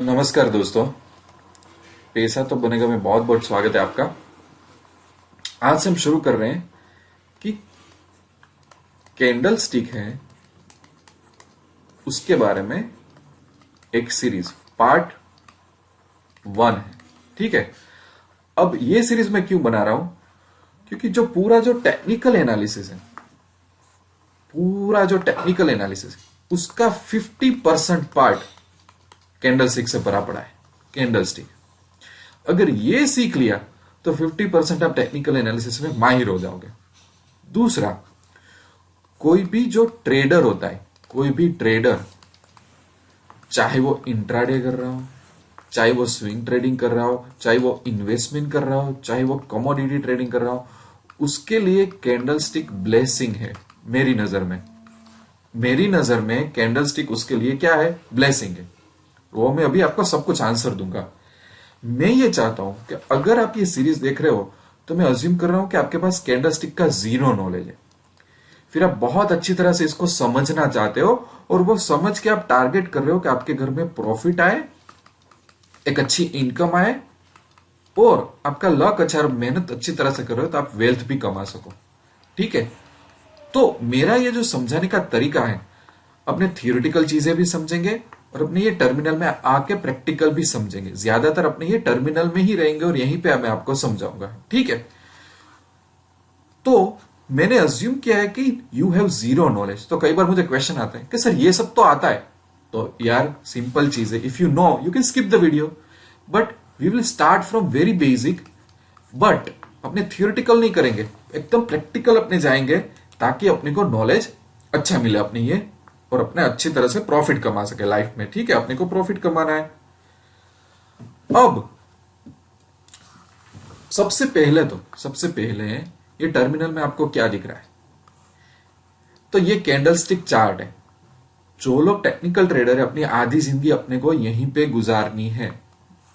नमस्कार दोस्तों। पैसा तो बनेगा में बहुत बहुत स्वागत है आपका। आज से हम शुरू कर रहे हैं कि कैंडल स्टिक है उसके बारे में एक सीरीज पार्ट 1 है। ठीक है, अब ये सीरीज मैं क्यों बना रहा हूं, क्योंकि जो टेक्निकल एनालिसिस है, उसका 50% पार्ट कैंडल स्टिक से भरा पड़ा है। कैंडल स्टिक अगर ये सीख लिया तो 50% आप टेक्निकल एनालिसिस में माहिर हो जाओगे। दूसरा, कोई भी जो ट्रेडर होता है, कोई भी ट्रेडर, चाहे वो इंट्राडे कर रहा हो, चाहे वो स्विंग ट्रेडिंग कर रहा हो, चाहे वो इन्वेस्टमेंट कर रहा हो, चाहे वो कमोडिटी ट्रेडिंग कर रहा हो, उसके लिए कैंडल स्टिक ब्लेसिंग है। मेरी नजर में कैंडल स्टिक उसके लिए क्या है? ब्लेसिंग है। वो मैं अभी आपको सब कुछ आंसर दूंगा। मैं ये चाहता हूं कि अगर आप ये सीरीज देख रहे हो तो मैं अज्यूम कर रहा हूं कि आपके पास कैंडल स्टिक का जीरो नॉलेज है। फिर आप बहुत अच्छी तरह से इसको समझना चाहते हो और वो समझ के आप टारगेट कर रहे हो कि आपके घर में प्रॉफिट आए, एक अच्छी इनकम आए और आपका लक अच्छा, मेहनत अच्छी तरह से कर रहे हो तो आप वेल्थ भी कमा सको। ठीक है, तो मेरा ये जो समझाने का तरीका है, अपने थियोरिटिकल चीजें भी समझेंगे और अपने ये टर्मिनल में आके प्रैक्टिकल भी समझेंगे। ज्यादातर अपने ये टर्मिनल में ही रहेंगे और यहीं पे मैं आपको समझाऊंगा। ठीक है, तो मैंने अज्यूम किया है कि यू हैव जीरो नॉलेज। तो कई बार मुझे क्वेश्चन आता है कि सर ये सब तो आता है। तो यार सिंपल चीज है, if you know you can skip the video, but we will start from very basic. But अपने थियोरिटिकल नहीं करेंगे, एकदम प्रैक्टिकल अपने जाएंगे ताकि अपने को नॉलेज अच्छा मिले अपने ये, और अपने अच्छी तरह से प्रॉफिट कमा सके लाइफ में। ठीक है, अपने को प्रॉफिट कमाना है। अब सबसे पहले ये टर्मिनल में आपको क्या दिख रहा है? तो ये कैंडलस्टिक चार्ट है। जो लोग टेक्निकल ट्रेडर है, अपनी आधी जिंदगी अपने को यहीं पे गुजारनी है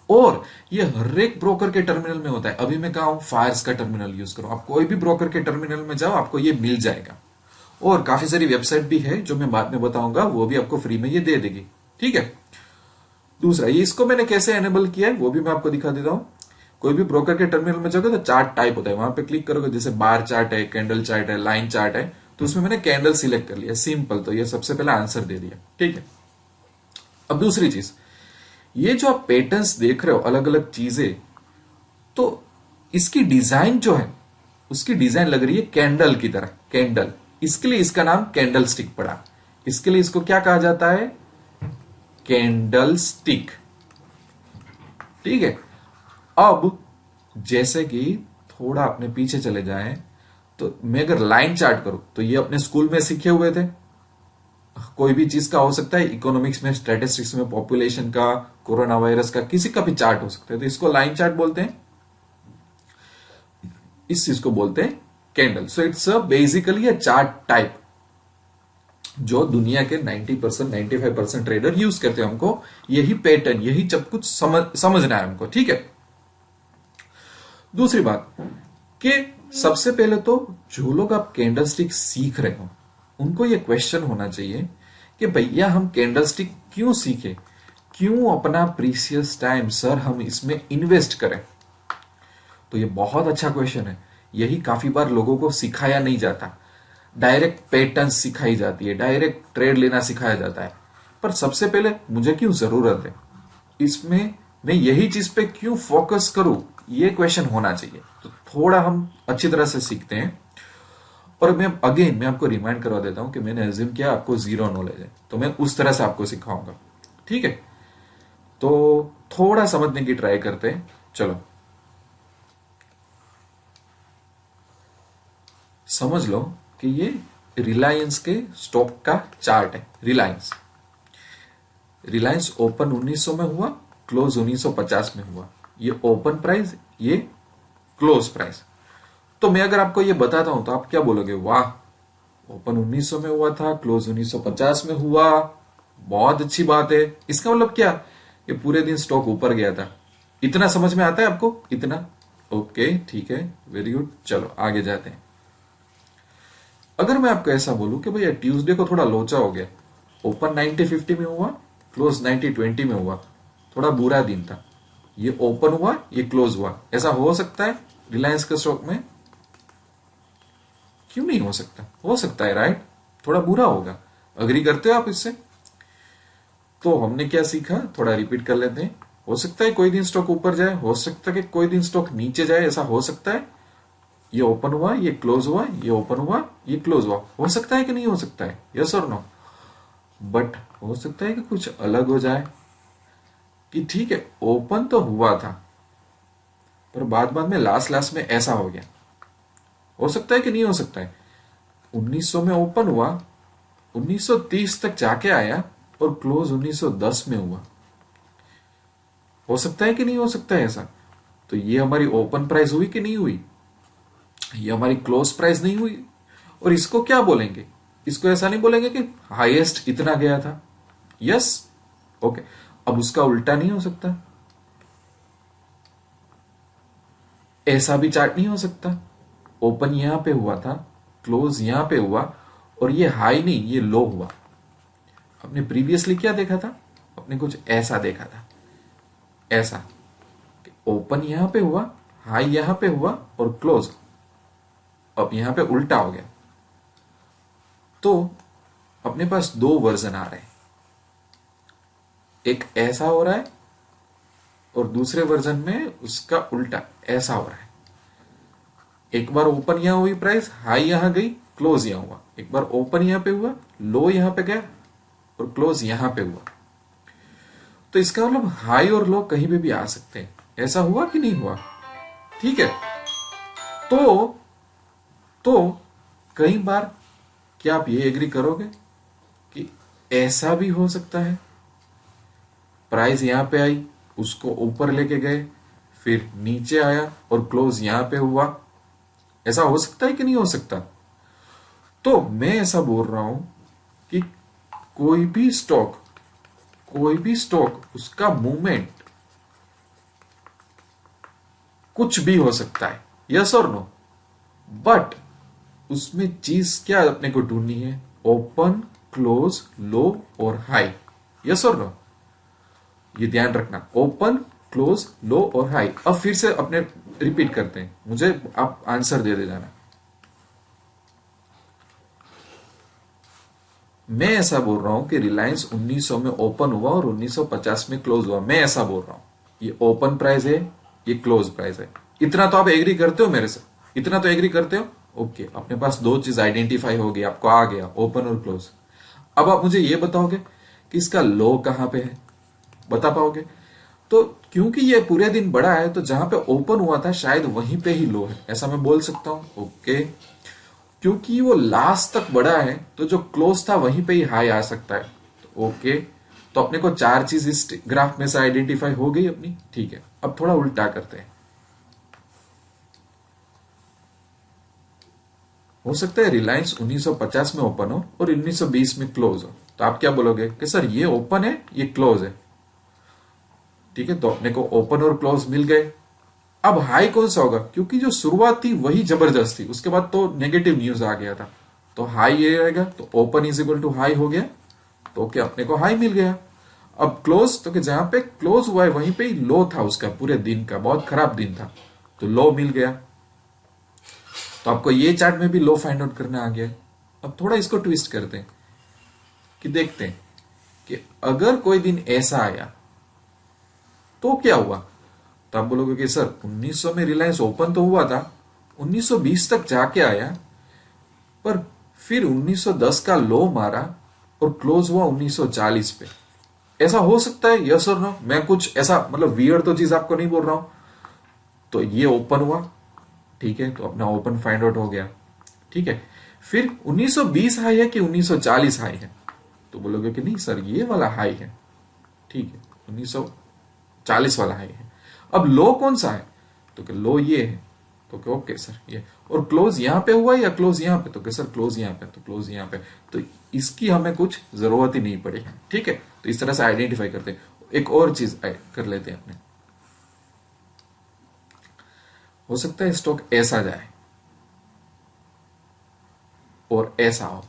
और ये हर एक ब्रोकर के टर्मिनल में होता है। अभी मैं कहा हूं फायर्स का टर्मिनल यूज करो। आप कोई भी ब्रोकर के टर्मिनल में जाओ, आपको ये मिल जाएगा। और काफी सारी वेबसाइट भी है जो मैं बाद में बताऊंगा, वो भी आपको फ्री में ये दे देगी। ठीक है, दूसरा, ये इसको मैंने कैसे एनेबल किया है वो भी मैं आपको दिखा देता हूं। कोई भी ब्रोकर के टर्मिनल में जाओगे तो चार्ट टाइप होता है, वहां पे क्लिक करोगे, जैसे बार चार्ट है, कैंडल चार्ट है, लाइन चार्ट है, तो उसमें मैंने कैंडल सिलेक्ट कर लिया। सिंपल, तो ये सबसे पहले आंसर दे दिया। ठीक है, अब दूसरी चीज, ये जो आप पैटर्न्स देख रहे हो, अलग अलग चीजें, तो इसकी डिजाइन जो है, उसकी डिजाइन लग रही है कैंडल की तरह। कैंडल, इसके लिए इसका नाम कैंडल स्टिक पड़ा। इसके लिए इसको क्या कहा जाता है? Candle stick. ठीक है, अब जैसे कि थोड़ा अपने पीछे चले जाएं, तो मैं अगर लाइन चार्ट करूं तो ये अपने स्कूल में सीखे हुए थे। कोई भी चीज का हो सकता है, इकोनॉमिक्स में, स्टैटिस्टिक्स में, पॉपुलेशन का, कोरोना वायरस का, किसी का भी चार्ट हो सकता है, तो इसको लाइन चार्ट बोलते हैं। इस चीज को बोलते हैं candle. So it's basically a chart type जो दुनिया के 90% 95% ट्रेडर यूज करते हैं। हमको यही पैटर्न, यही सब कुछ समझना है हमको। ठीक है, दूसरी बात कि सबसे पहले तो जो लोग आप कैंडल स्टिक सीख रहे हो, उनको यह क्वेश्चन होना चाहिए कि भैया हम कैंडल स्टिक क्यों सीखे, क्यों अपना प्रीसियस टाइम सर हम इसमें इन्वेस्ट करें? तो ये बहुत अच्छा क्वेश्चन है। यही काफी बार लोगों को सिखाया नहीं जाता। डायरेक्ट पैटर्न सिखाई जाती है, डायरेक्ट ट्रेड लेना सिखाया जाता है। पर सबसे पहले मुझे क्यों जरूरत है इसमें, मैं यही चीज पे क्यों फोकस करूं, ये क्वेश्चन होना चाहिए। तो थोड़ा हम अच्छी तरह से सीखते हैं। और मैं आपको रिमाइंड करवा देता हूं कि मैंने एज्यूम किया आपको जीरो नॉलेज है, तो मैं उस तरह से आपको सिखाऊंगा। ठीक है, तो थोड़ा समझने की ट्राई करते हैं। चलो समझ लो कि ये रिलायंस के स्टॉक का चार्ट है। रिलायंस ओपन 1900 में हुआ, क्लोज 1950 में हुआ। ये ओपन प्राइस, ये क्लोज प्राइस। तो मैं अगर आपको ये बताता हूं तो आप क्या बोलोगे? वाह, ओपन 1900 में हुआ था, क्लोज 1950 में हुआ, बहुत अच्छी बात है। इसका मतलब क्या? ये पूरे दिन स्टॉक ऊपर गया था। इतना समझ में आता है आपको? इतना ओके, ठीक है, वेरी गुड। चलो आगे जाते हैं। अगर मैं आपको ऐसा बोलूं कि भैया ट्यूसडे को थोड़ा लोचा हो गया, ओपन 90-50 में हुआ, क्लोज 90-20 में हुआ, थोड़ा बुरा दिन था, ये ओपन हुआ, ये क्लोज हुआ, ऐसा हो सकता है रिलायंस के स्टॉक में? क्यों नहीं हो सकता? हो सकता है, राइट? थोड़ा बुरा होगा। अग्री करते हो आप इससे? तो हमने क्या सीखा, थोड़ा रिपीट कर लेते हैं। हो सकता है कोई दिन स्टॉक ऊपर जाए, हो सकता है कि कोई दिन स्टॉक नीचे जाए, ऐसा हो सकता है। ये ओपन हुआ, ये क्लोज हुआ, ये ओपन हुआ, ये क्लोज हुआ, हो सकता है कि नहीं हो सकता है? यस और नो? बट हो सकता है कि कुछ अलग हो जाए, कि ठीक है ओपन तो हुआ था पर बाद बाद में लास्ट लास्ट में ऐसा हो गया। हो सकता है कि नहीं हो सकता है? 1900 में ओपन हुआ, 1930 तक जाके आया और क्लोज 1910 में हुआ। हो सकता है कि नहीं हो सकता है ऐसा? तो ये हमारी ओपन प्राइस हुई कि नहीं हुई? ये हमारी क्लोज प्राइस नहीं हुई? और इसको क्या बोलेंगे? इसको ऐसा नहीं बोलेंगे कि हाईएस्ट इतना गया था। Yes, okay. अब उसका उल्टा नहीं हो सकता? ऐसा भी चार्ट नहीं हो सकता? ओपन यहां पे हुआ था, क्लोज यहां पे हुआ, और ये हाई नहीं ये लो हुआ। अपने प्रीवियसली क्या देखा था? अपने कुछ ऐसा देखा था, ऐसा ओपन यहां पे हुआ, हाई यहां पे हुआ और क्लोज अब यहां पे उल्टा हो गया। तो अपने पास दो वर्जन आ रहे हैं, एक ऐसा हो रहा है और दूसरे वर्जन में उसका उल्टा ऐसा हो रहा है। एक बार ओपन यहां हुई प्राइस, हाई यहां गई, क्लोज यहां हुआ। एक बार ओपन यहां पे हुआ, लो यहां पे गया और क्लोज यहां पे हुआ। तो इसका मतलब हाई और लो कहीं पे भी आ सकते हैं। ऐसा हुआ कि नहीं हुआ? ठीक है। तो तो कई बार क्या आप ये एग्री करोगे कि ऐसा भी हो सकता है? प्राइस यहां पे आई, उसको ऊपर लेके गए, फिर नीचे आया और क्लोज यहां पे हुआ। ऐसा हो सकता है कि नहीं हो सकता? तो मैं ऐसा बोल रहा हूं कि कोई भी स्टॉक, कोई भी स्टॉक उसका मूवमेंट कुछ भी हो सकता है। यस और नो? बट उसमें चीज क्या अपने को ढूंढनी है? ओपन, क्लोज, लो और हाई। यस और नो? ये ध्यान रखना, ओपन, क्लोज, लो और हाई। अब फिर से अपने रिपीट करते हैं, मुझे आप आंसर दे दे जाना। मैं ऐसा बोल रहा हूं कि रिलायंस 1900 में ओपन हुआ और 1950 में क्लोज हुआ। मैं ऐसा बोल रहा हूं, ये ओपन प्राइस है, ये क्लोज प्राइस है। इतना तो आप एग्री करते हो मेरे से? इतना तो एग्री करते हो? ओके, अपने पास दो चीज आइडेंटिफाई हो गई, आपको आ गया ओपन और क्लोज। अब आप मुझे ये बताओगे कि इसका लो कहां पे है? बता पाओगे? तो क्योंकि ये पूरे दिन बड़ा है, तो जहां पे ओपन हुआ था शायद वहीं पे ही लो है, ऐसा मैं बोल सकता हूं। ओके, क्योंकि वो लास्ट तक बढ़ा है तो जो क्लोज था वहीं पे ही हाई आ सकता है। तो ओके, तो अपने को चार चीज इस ग्राफ में से आइडेंटिफाई हो गई अपनी। ठीक है, अब थोड़ा उल्टा करते हैं। हो सकता है रिलायंस 1950 में ओपन हो और 1920 में क्लोज हो, तो आप क्या बोलोगे कि सर ये ओपन है, ये क्लोज है। ठीक है, तो अपने को ओपन और क्लोज मिल गए। अब हाई कौन सा होगा? क्योंकि जो शुरुआत थी वही जबरदस्त थी, उसके बाद तो नेगेटिव न्यूज आ गया था, तो हाई ये रहेगा। तो open is equal to high हो गया, तो क्या अपने को हाई मिल गया। अब क्लोज, तो कि जहां पे क्लोज हुआ है वहीं पे ही लो था उसका, पूरे दिन का बहुत खराब दिन था, तो लो मिल गया। तो आपको ये चार्ट में भी लो फाइंड आउट करना आ गया। अब थोड़ा इसको ट्विस्ट करते हैं कि देखते हैं कि अगर कोई दिन ऐसा आया तो क्या हुआ। तो आप बोलोगे कि सर 1900 में रिलायंस ओपन तो हुआ था, 1920 तक जाके आया, पर फिर 1910 का लो मारा और क्लोज हुआ 1940 पे। ऐसा हो सकता है? यस और नो? मैं कुछ ऐसा मतलब वियर्ड तो चीज आपको नहीं बोल रहा हूं। तो ये ओपन हुआ, ठीक है, तो अपना ओपन फाइंड आउट हो गया। ठीक है, फिर 1920 हाई है कि 1940 हाई है? तो बोलोगे कि नहीं सर ये वाला हाई है। ठीक है, 1940 वाला हाई है। अब लो कौन सा है? तो कि लो ये है। तो कि ओके सर ये, और क्लोज यहां पे हुआ या क्लोज यहां पे? तो कि सर क्लोज यहां पे, तो क्लोज यहां पे। तो इसकी हमें कुछ जरूरत ही नहीं पड़ी। ठीक है, तो इस तरह से आइडेंटिफाई करते हैं। एक और चीज कर लेते हैं अपने। हो सकता है स्टॉक ऐसा जाए और ऐसा हो,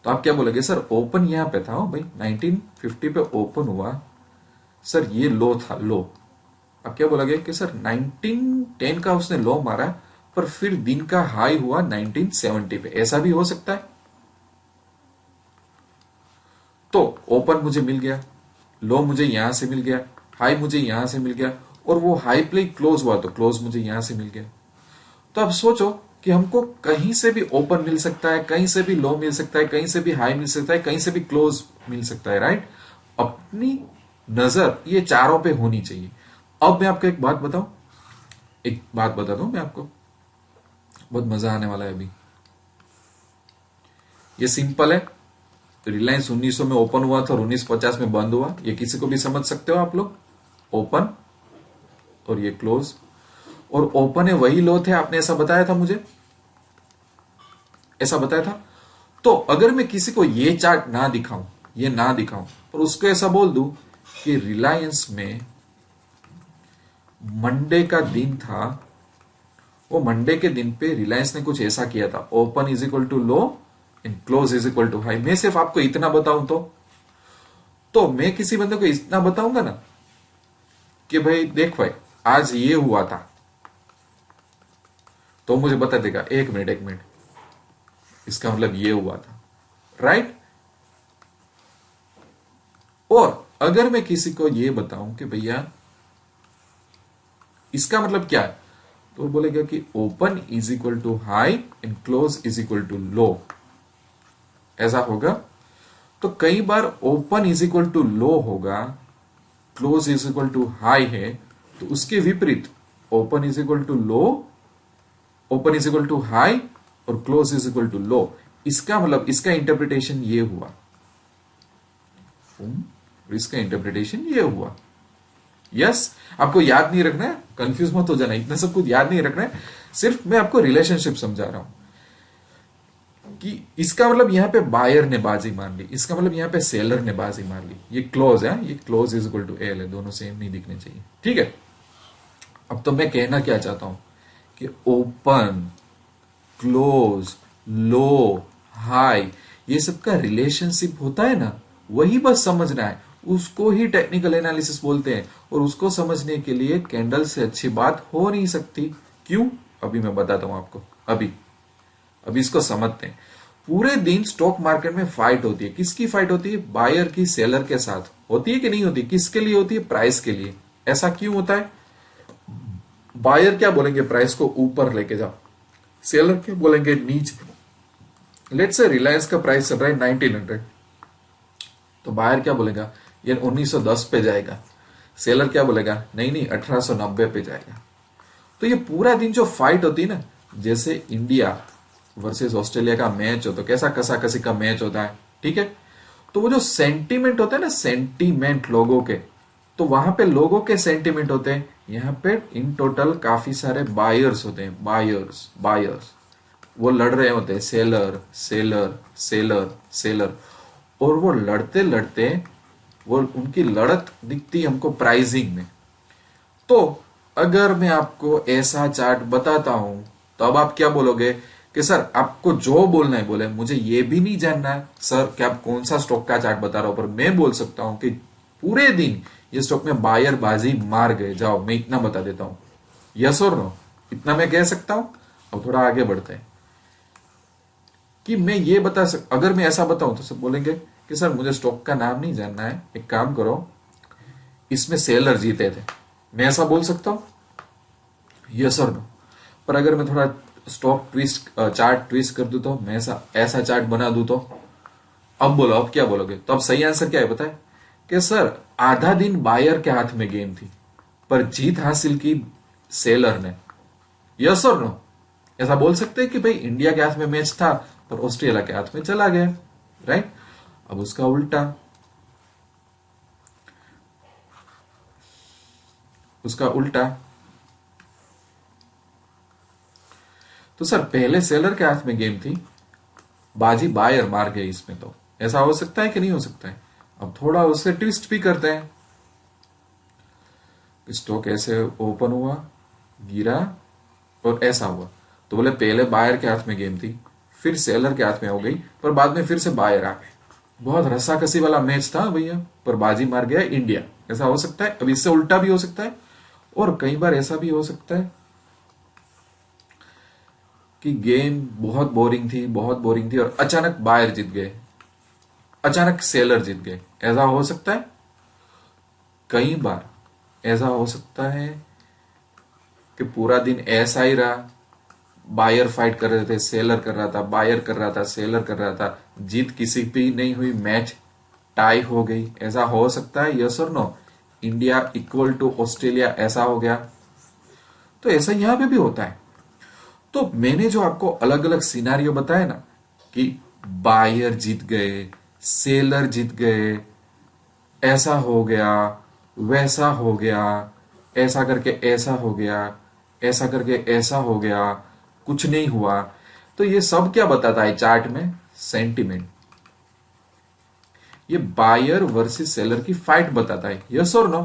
तो आप क्या बोलोगे? सर ओपन यहां पे था भाई, 1950 पे ओपन हुआ, सर ये लो था, लो। अब क्या बोला गया कि सर 1910 का उसने लो मारा, पर फिर दिन का हाई हुआ 1970 पे, ऐसा भी हो सकता है। तो ओपन मुझे मिल गया, लो मुझे यहां से मिल गया, हाई मुझे यहां से मिल गया, और वो हाई पे क्लोज हुआ तो क्लोज मुझे यहां से मिल गया। तो अब सोचो कि हमको कहीं से भी ओपन मिल सकता है, कहीं से भी लो मिल सकता है, कहीं से भी हाई मिल सकता है, कहीं से भी क्लोज मिल सकता है, राइट। अपनी नजर ये चारों पे होनी चाहिए। अब मैं आपको एक बात बताऊं, एक बात बताता हूं मैं आपको, बहुत मजा आने वाला है अभी। ये सिंपल है। रिलायंस 1900 में ओपन हुआ था और 1950 में बंद हुआ, ये किसी को भी समझ सकते हो आप लोग। ओपन और ये क्लोज, और ओपन है वही लो थे, आपने ऐसा बताया था मुझे, ऐसा बताया था। तो अगर मैं किसी को ये चार्ट ना दिखाऊं, ये ना दिखाऊं, और उसको ऐसा बोल दूं कि रिलायंस में मंडे का दिन था, वो मंडे के दिन पे रिलायंस ने कुछ ऐसा किया था, open is equal to low and close is equal to high, मैं सिर्फ आपको इतना बताऊं तो मैं किसी बंदे को इतना बताऊंगा ना कि भाई देख भाई आज ये हुआ था, तो मुझे बता देगा एक मिनट एक मिनट, इसका मतलब ये हुआ था, राइट। और अगर मैं किसी को ये बताऊं कि भैया इसका मतलब क्या है, तो वो बोलेगा कि open is equal to high and close is equal to low, ऐसा होगा। तो कई बार open is equal to low होगा, close is equal to high है, तो उसके विपरीत open is equal to low, open is equal to high और close is equal to low. इसका मतलब इसका इंटरप्रिटेशन ये हुआ, इसका इंटरप्रिटेशन ये हुआ। यस, आपको याद नहीं रखना है, कंफ्यूज मत हो जाना, इतना सब कुछ याद नहीं रखना है, सिर्फ मैं आपको रिलेशनशिप समझा रहा हूं कि इसका मतलब यहां पे बायर ने बाजी मार ली, इसका मतलब यहां पे सेलर ने बाजी मार ली। ये क्लोज है, ये close is equal to L है, दोनों सेम नहीं दिखने चाहिए, ठीक है। अब तो मैं कहना क्या चाहता हूं कि ओपन, क्लोज, लो, हाई, ये सब का रिलेशनशिप होता है ना, वही बस समझना है, उसको ही टेक्निकल एनालिसिस बोलते हैं। और उसको समझने के लिए कैंडल से अच्छी बात हो नहीं सकती। क्यों, अभी मैं बताता हूं आपको। अभी अभी इसको समझते हैं। पूरे दिन स्टॉक मार्केट में फाइट होती है, किसकी फाइट होती है, बायर की सेलर के साथ होती है कि नहीं होती, किसके लिए होती है, प्राइस के लिए। ऐसा क्यों होता है, बायर क्या बोलेंगे, प्राइस को ऊपर लेके जाओ, सेलर क्या बोलेंगे, नीचे। लेट्स से रिलायंस का प्राइस चल रहा है 1900, तो बायर क्या बोलेगा, ये 1910 पे जाएगा। सेलर क्या बोलेगा, नहीं नहीं 1890 पे जाएगा। तो ये पूरा दिन जो फाइट होती है ना, जैसे इंडिया वर्सेस ऑस्ट्रेलिया का मैच हो तो कैसा कसाकसी का मैच होता है, ठीक है। तो वो जो सेंटीमेंट होता है ना, सेंटीमेंट लोगों के, तो वहां पे लोगों के सेंटीमेंट होते हैं, यहाँ पे इन टोटल काफी सारे बायर्स होते हैं, बायर्स बायर्स, वो लड़ रहे होते हैं, सेलर सेलर सेलर सेलर, और वो लड़ते लड़ते वो उनकी लड़त दिखती है हमको प्राइसिंग में। तो अगर मैं आपको ऐसा चार्ट बताता हूं, तो अब आप क्या बोलोगे कि सर आपको जो बोलना है बोले, मुझे ये भी नहीं जानना है सर कि आप कौन सा स्टॉक का चार्ट बता रहे हो, पर मैं बोल सकता हूं कि पूरे दिन ये स्टॉक में बायर बाजी मार गए, जाओ मैं इतना बता देता हूं, यस और नो, इतना मैं कह सकता हूं। अब थोड़ा आगे बढ़ते हैं कि मैं ये अगर मैं ऐसा बताऊं तो सब बोलेंगे कि सर मुझे स्टॉक का नाम नहीं जानना है, एक काम करो इसमें सेलर जीते थे, मैं ऐसा बोल सकता हूं, यस और नो। पर अगर मैं थोड़ा स्टॉक ट्विस्ट, चार्ट ट्विस्ट कर दूं, तो मैं ऐसा ऐसा चार्ट बना दूं, तो अब बोलो, अब क्या बोलोगे, तो अब सही आंसर क्या है पता है, कि सर आधा दिन बायर के हाथ में गेम थी, पर जीत हासिल की सेलर ने, यस और नो। ऐसा बोल सकते हैं कि भाई इंडिया के हाथ में मैच था पर ऑस्ट्रेलिया के हाथ में चला गया, राइट। अब उसका उल्टा, उसका उल्टा, तो सर पहले सेलर के हाथ में गेम थी, बाजी बायर मार गई इसमें, तो ऐसा हो सकता है कि नहीं हो सकता है। अब थोड़ा उससे ट्विस्ट भी करते हैं, स्टॉक ऐसे ओपन हुआ, गिरा और ऐसा हुआ, तो बोले पहले बायर के हाथ में गेम थी, फिर सेलर के हाथ में हो गई, पर बाद में फिर से बायर आ गए। बहुत रस्साकसी वाला मैच था भैया, पर बाजी मार गया इंडिया। ऐसा हो सकता है। अब इससे उल्टा भी हो सकता है, और कई बार ऐसा भी हो सकता है कि गेम बहुत बोरिंग थी, बहुत बोरिंग थी, और अचानक बायर जीत गए, अचानक सेलर जीत गए। ऐसा हो सकता है। कई बार ऐसा हो सकता है कि पूरा दिन ऐसा ही रहा, बायर फाइट कर रहे थे, सेलर कर रहा था, बायर कर रहा था, सेलर कर रहा था, जीत किसी भी नहीं हुई, मैच टाई हो गई। ऐसा हो सकता है, यस और no. India equal to Australia ऐसा हो गया। तो ऐसा यहां पे भी होता है। तो मैंने जो आपको अलग अलग सिनारियो बताया ना, कि बायर जीत गए, सेलर जीत गए, ऐसा हो गया, वैसा हो गया, ऐसा करके ऐसा हो गया, ऐसा करके ऐसा हो गया, कुछ नहीं हुआ, तो ये सब क्या बताता है चार्ट में? सेंटिमेंट। ये बायर वर्सेस सेलर की फाइट बताता है, यस और नो।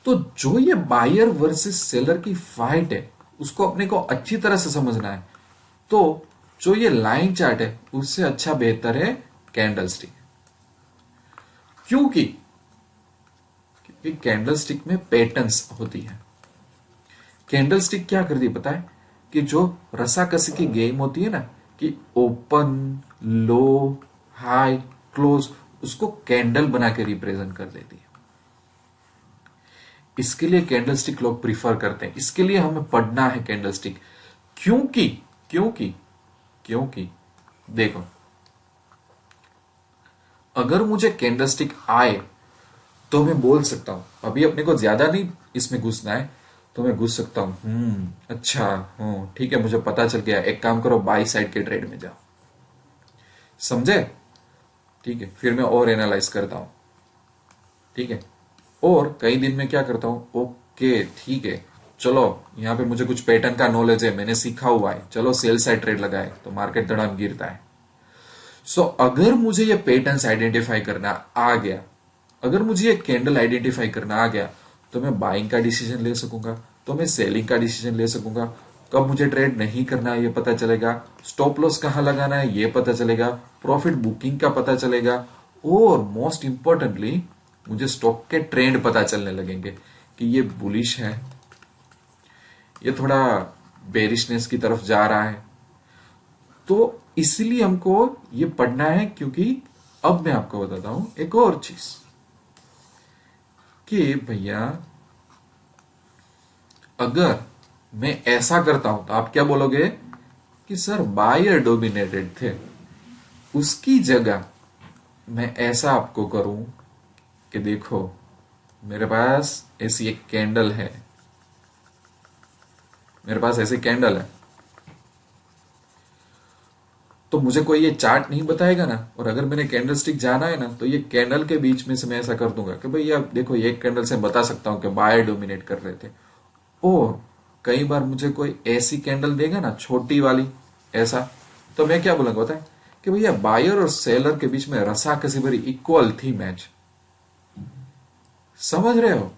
तो जो ये बायर वर्सेस सेलर की फाइट है, उसको अपने को अच्छी तरह से समझना है। तो जो ये लाइन चार्ट है, उससे अच्छा बेहतर है कैंडलस्टिक। क्योंकि कैंडलस्टिक में पैटर्न्स होती है। कैंडलस्टिक क्या करती है पता है? कि जो रसाकसी की गेम होती है ना, कि ओपन, लो, हाई, क्लोज, उसको कैंडल बना के रिप्रेजेंट कर देती है। इसके लिए कैंडलस्टिक लोग प्रीफर करते हैं, इसके लिए हमें पढ़ना है कैंडलस्टिक। क्योंकि क्योंकि क्योंकि देखो, अगर मुझे कैंडलस्टिक आए तो मैं बोल सकता हूं, अभी अपने को ज्यादा नहीं इसमें घुसना है, तो मैं घुस सकता हूं, अच्छा, ठीक है, मुझे पता चल गया, एक काम करो, बाई साइड के ट्रेड में जाओ। समझे? ठीक है, फिर मैं और एनालाइज करता हूं। ठीक है, और कई दिन में क्या करता हूं, ओके ठीक है, चलो यहां पे मुझे कुछ पैटर्न का नॉलेज है, मैंने सीखा हुआ है, चलो सेल साइड ट्रेड लगाए, तो मार्केट धड़ाम गिरता है। सो अगर मुझे ये पैटर्न्स आइडेंटिफाई करना आ गया, अगर मुझे ये कैंडल आइडेंटिफाई करना आ गया, तो मैं बाइंग का डिसीजन ले सकूंगा, तो मैं सेलिंग का डिसीजन ले सकूंगा। कब मुझे ट्रेड नहीं करना है ये पता चलेगा, स्टॉप लॉस कहां लगाना है ये पता चलेगा, प्रॉफिट बुकिंग का पता चलेगा, और मोस्ट इंपॉर्टेंटली मुझे स्टॉक के ट्रेंड पता चलने लगेंगे कि ये बुलिश है, ये थोड़ा बेरिशनेस की तरफ जा रहा है। तो इसलिए हमको ये पढ़ना है, क्योंकि अब मैं आपको बताता हूं एक और चीज, कि भैया अगर मैं ऐसा करता हूं तो आप क्या बोलोगे कि सर बायर डोमिनेटेड थे, उसकी जगह मैं ऐसा आपको करूं कि देखो मेरे पास ऐसी एक कैंडल है, मेरे पास ऐसी कैंडल है, तो मुझे कोई ये चार्ट नहीं बताएगा ना, और अगर मैंने कैंडल स्टिक जाना है ना, तो ये कैंडल के बीच में से मैं ऐसा कर दूंगा कि भैया देखो, ये कैंडल से बता सकता हूं कि बायर डोमिनेट कर रहे थे। और कई बार मुझे कोई ऐसी कैंडल देगा ना, छोटी वाली, ऐसा, तो मैं क्या बोलूंगा बताए कि भैया बायर और सेलर के बीच में रसाकसी भरी इक्वल थी मैच। समझ रहे हो?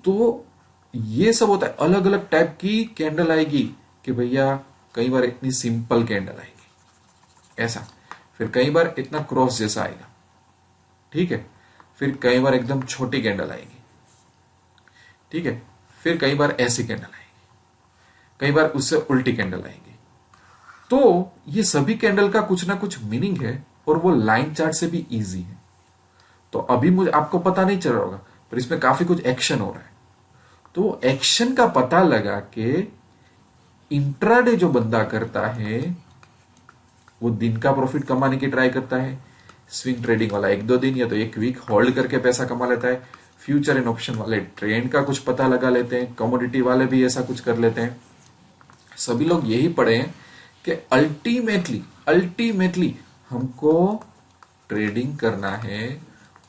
तो ये सब होता है, अलग अलग टाइप की कैंडल आएगी, कि भैया कई बार इतनी सिंपल कैंडल आएगी ऐसा, फिर कई बार इतना क्रॉस जैसा आएगा, ठीक है, फिर कई बार एकदम छोटी कैंडल आएगी, ठीक है, फिर कई बार ऐसी कैंडल आएगी, कई बार उससे उल्टी कैंडल आएगी। तो ये सभी कैंडल का कुछ ना कुछ मीनिंग है, और वो लाइन चार्ट से भी इजी है। तो अभी मुझे आपको पता नहीं चल रहा होगा, पर इसमें काफी कुछ एक्शन हो रहा है। तो एक्शन का पता लगा के इंट्राडे जो बंदा करता है, वो दिन का प्रॉफिट कमाने की ट्राई करता है, स्विंग ट्रेडिंग वाला एक दो दिन या तो एक वीक होल्ड करके पैसा कमा लेता है, फ्यूचर एंड ऑप्शन वाले ट्रेंड का कुछ पता लगा लेते हैं, कमोडिटी वाले भी ऐसा कुछ कर लेते हैं। सभी लोग यही पढ़े हैं कि अल्टीमेटली अल्टीमेटली हमको ट्रेडिंग करना है,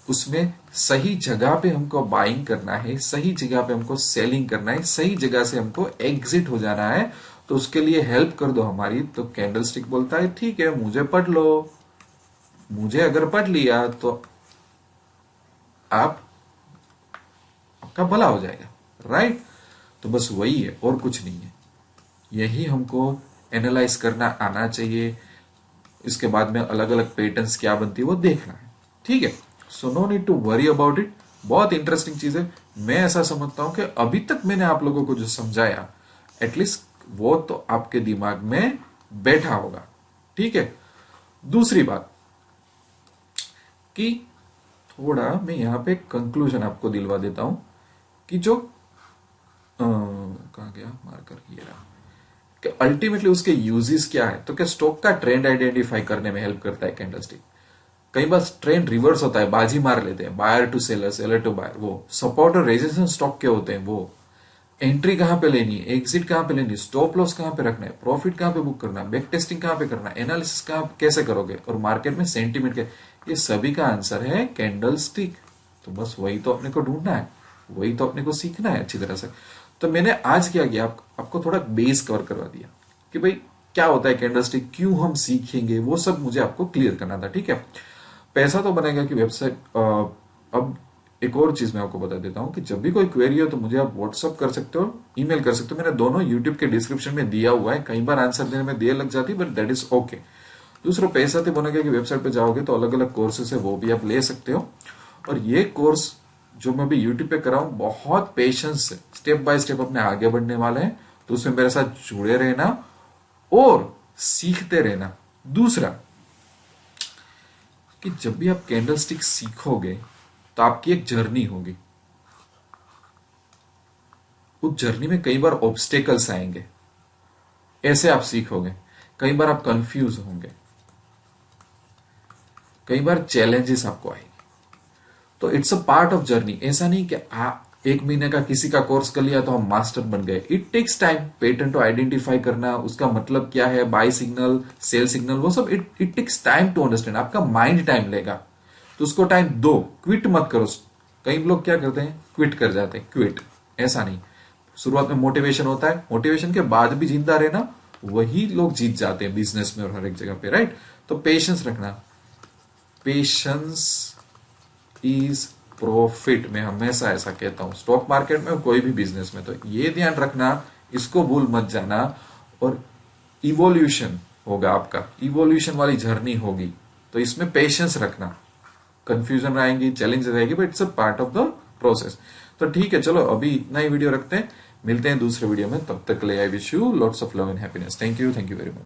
उसमें सही जगह पे हमको बाइंग करना है, सही जगह पे हमको सेलिंग करना है, सही जगह से हमको एग्जिट हो जाना है। तो उसके लिए हेल्प कर दो हमारी। तो कैंडलस्टिक बोलता है ठीक है, मुझे पढ़ लो, मुझे अगर पढ़ लिया तो आप आपका भला हो जाएगा, राइट? तो बस वही है, और कुछ नहीं है। यही हमको एनालाइज करना आना चाहिए। इसके बाद में अलग अलग पैटर्न्स क्या बनती है वो देखना है, ठीक है। So no need to worry about it. बहुत इंटरेस्टिंग चीज है। मैं ऐसा समझता हूं कि अभी तक मैंने आप लोगों को जो समझाया एटलीस्ट वो तो आपके दिमाग में बैठा होगा। ठीक है। दूसरी बात कि थोड़ा मैं यहां पे कंक्लूजन आपको दिलवा देता हूं कि जो कहा गया मार्कर ये रहा कि अल्टीमेटली उसके यूजेस क्या है। तो क्या स्टॉक का ट्रेंड आइडेंटिफाई करने में हेल्प करता है कैंडलस्टिक। कई बार ट्रेंड रिवर्स होता है, बाजी मार लेते हैं, buyer to seller, seller to buyer. वो सपोर्ट और रेजिस्टेंस स्टॉक के होते हैं। वो एंट्री कहां पे लेनी है, एग्जिट कहां पे लेनी है, स्टॉप लॉस कहां पे रखना है, प्रॉफिट कहां पे बुक करना है, बैक टेस्टिंग कहां पे करना है, एनालिसिस कहां कैसे करोगे, और मार्केट में सेंटीमेंट के, ये सभी का आंसर है कैंडल स्टिक। तो बस वही तो अपने को ढूंढना है, वही तो अपने को सीखना है अच्छी तरह से। तो मैंने आज क्या किया, आपको थोड़ा बेस कवर करवा दिया कि भाई क्या होता है कैंडल स्टिक, क्यों हम सीखेंगे, वो सब मुझे आपको क्लियर करना था। ठीक है। पैसा तो बनेगा कि वेबसाइट। अब एक और चीज मैं आपको बता देता हूं कि जब भी कोई क्वेरी हो तो मुझे आप व्हाट्सअप कर सकते हो, ईमेल कर सकते हो। मैंने दोनों यूट्यूब के डिस्क्रिप्शन में दिया हुआ है। कई बार आंसर देने में देर लग जाती है बट दैट इज ओके। दूसरा, पैसा तो बनेगा कि वेबसाइट पे जाओगे तो अलग अलग कोर्सेस है वो भी आप ले सकते हो। और ये कोर्स जो मैं अभी यूट्यूब पे कर रहा हूं बहुत पेशेंस से स्टेप बाय स्टेप अपने आगे बढ़ने वाले हैं। तो उसमें मेरे साथ जुड़े रहना और सीखते रहना। दूसरा कि जब भी आप कैंडल स्टिक सीखोगे तो आपकी एक जर्नी होगी। उस जर्नी में कई बार ऑब्स्टेकल्स आएंगे, ऐसे आप सीखोगे। कई बार आप कंफ्यूज होंगे, कई बार चैलेंजेस आपको आएंगे। तो it's a part of journey. ऐसा नहीं कि आप एक महीने का किसी का कोर्स कर लिया तो हम मास्टर बन गए। It takes time. Pattern to identify करना, उसका मतलब क्या है, बाय सिग्नल, सेल सिग्नल, वो सब it takes time to understand. आपका माइंड टाइम लेगा, तो उसको टाइम दो, क्विट मत करो। कई लोग क्या करते हैं, क्विट कर जाते हैं। क्विट ऐसा नहीं। शुरुआत में मोटिवेशन होता है, मोटिवेशन के बाद भी जिंदा रहना, वही लोग जीत जाते हैं बिजनेस में और हर एक जगह पे, राइट। तो पेशेंस रखना। Patience is profit. मैं हमेशा ऐसा कहता हूं, स्टॉक मार्केट में और कोई भी बिजनेस में। तो ये ध्यान रखना, इसको भूल मत जाना। और इवोल्यूशन होगा आपका, इवोल्यूशन वाली जर्नी होगी, तो इसमें पेशेंस रखना। कंफ्यूजन आएंगी, चैलेंज रहेगी, but it's a part of the process. तो ठीक है, चलो अभी इतना ही वीडियो रखते हैं, मिलते हैं दूसरे वीडियो में। तब तक के लिए I wish you lots of love and happiness. Thank you very much.